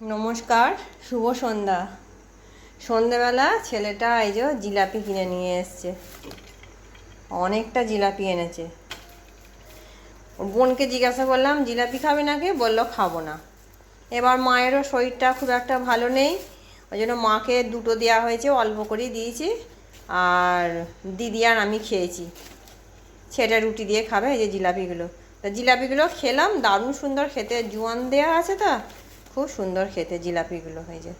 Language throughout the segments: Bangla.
নমস্কার, শুভ সন্ধ্যা। সন্ধ্যেবেলা ছেলেটা এই যে জিলাপি কিনে নিয়ে এসছে, অনেকটা জিলাপি এনেছে। ওর বোনকে জিজ্ঞাসা করলাম জিলাপি খাবে নাকি, বললো খাবো না। এবার মায়েরও শরীরটা খুব একটা ভালো নেই, ওই জন্য মাকে দুটো দেওয়া হয়েছে, অল্প করেই দিয়েছি। আর দিদি আর আমি খেয়েছি। ছেলেটা রুটি দিয়ে খাবে এই যে জিলাপিগুলো। তা জিলাপিগুলো খেলাম, দারুণ সুন্দর খেতে, জোয়ান দেওয়া আছে তো, খুব সুন্দর খেতে জিলাপিগুলো। এই যে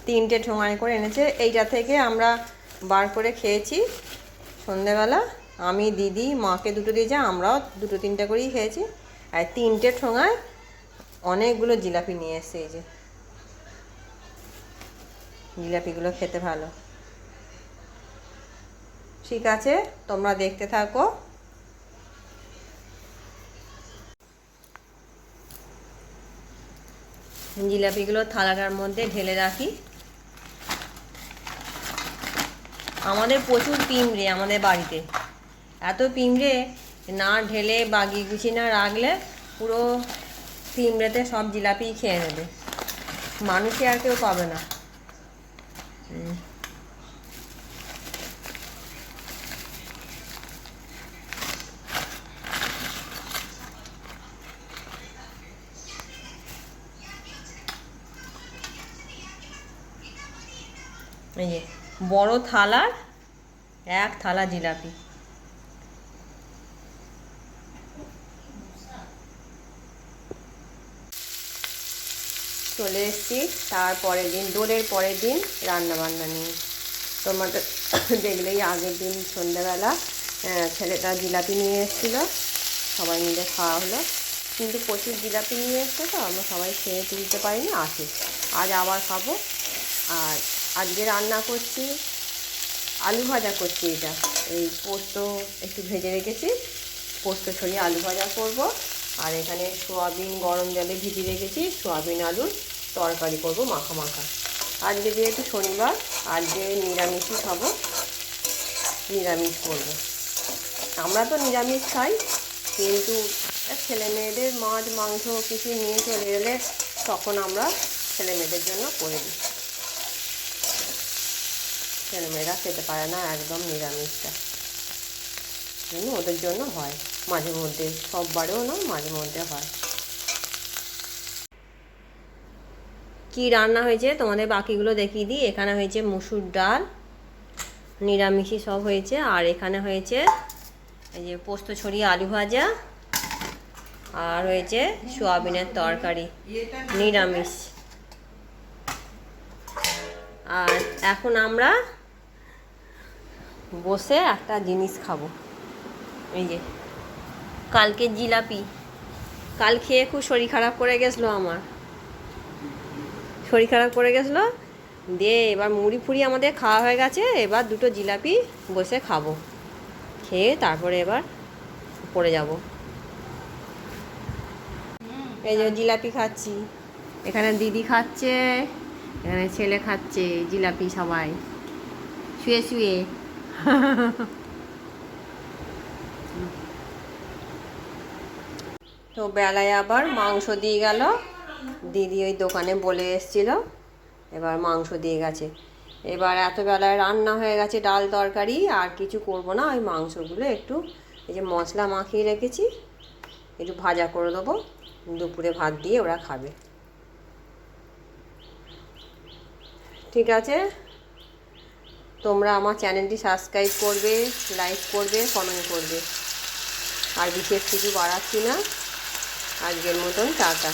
3টে ঠোঙায় করে এনেছে, এইটা থেকে আমরা বার করে খেয়েছি সন্ধেবেলা। আমি, দিদি, মাকে দুটো দিয়েছে, আমরাও দুটো তিনটে করেই খেয়েছি। আর 3টে ঠোঙায় অনেকগুলো জিলাপি নিয়ে এসছে। এই যে জিলাপিগুলো খেতে ভালো। ঠিক আছে, তোমরা দেখতে থাকো। জিলাপিগুলো থালাটার মধ্যে ঢেলে রাখি। আমাদের প্রচুর পিঁমড়ে আমাদের বাড়িতে, এত পিঁমড়ে, না ঢেলে বাগিয়ে গুছিয়ে না রাখলে পুরো পিঁমড়েতে সব জিলাপি খেয়ে নেবে, মানুষই আর কেউ পাবে না। এই যে বড় থালার 1 থালা জিলাপি। চলে এসেছি তারপরের দিন, দোলের পরের দিন রান্নাবান্না নিয়ে। তোমাদের দেখলেই আগের দিন সন্ধ্যেবেলা ছেলেটা জিলাপি নিয়ে এসেছিলো, সবাই মিলে খাওয়া হলো। কিন্তু প্রচুর জিলাপি নিয়ে এসছে তো আমরা সবাই খেয়ে তুলতে পারিনি, আসি আজ আবার খাবো। আর আজকে রান্না করছি আলু ভাজা করছি। এটা এই পোস্ত একটু ভেজে রেখেছি, পোস্ত ছড়িয়ে আলু ভাজা করব। আর এখানে সোয়াবিন গরম জলে ভিজিয়ে রেখেছি, সোয়াবিন আলুর তরকারি করব মাখা মাখা। আজকে যেহেতু শনিবার, আজকে নিরামিষই খাবো, নিরামিষ করব। আমরা তো নিরামিষ খাই, কিন্তু ছেলে মেয়েদের মাছ মাংস কিছু নিয়ে চলে এলে তখন আমরা ছেলে মেয়েদের জন্য করে দিই। ছেলেমেয়েরা খেতে পারে না একদম নিরামিষটা, জন্য ওদের জন্য হয় মাঝে মধ্যে, সববারেও না, মাঝে মধ্যে হয়। কি রান্না হয়েছে তোমাদের বাকিগুলো দেখিয়ে দিই। এখানে হয়েছে মুসুর ডাল, নিরামিষই সব হয়েছে। আর এখানে হয়েছে এই যে পোস্ত ছড়িয়ে আলু ভাজা, আর হয়েছে সোয়াবিনের তরকারি, নিরামিষ। আর এখন আমরা বসে একটা জিনিস খাবো, এই যে কালকে জিলাপি। কাল খেয়ে খুব শরীর খারাপ করে গেছিলো, আমার শরীর খারাপ করে গেছিলো দিয়ে এবার মুড়ি ফুড়ি আমাদের খাওয়া হয়ে গেছে, এবার দুটো জিলাপি বসে খাবো, খেয়ে তারপরে এবার পড়ে যাব। এই যে জিলাপি খাচ্ছি, এখানে দিদি খাচ্ছে, এখানে ছেলে খাচ্ছে জিলাপি, সবাই শুয়ে শুয়ে। তো বেলায় আবার মাংস দিয়ে গেল, দিদি ওই দোকানে বলে এসেছিল, এবার মাংস দিয়ে গেছে। এবার এত বেলায় রান্না হয়ে গেছে ডাল তরকারি, আর কিছু করব না। ওই মাংসগুলো একটু এই যে মশলা মাখিয়ে রেখেছি, একটু ভাজা করে দেবো, দুপুরে ভাত দিয়ে ওরা খাবে। ঠিক আছে, তোমরা আমার চ্যানেলটি সাবস্ক্রাইব করবে, লাইক করবে, কমেন্ট করবে। আর বিশেষ কিছু বাড়াচ্ছি না, আজকের মতন টাটা।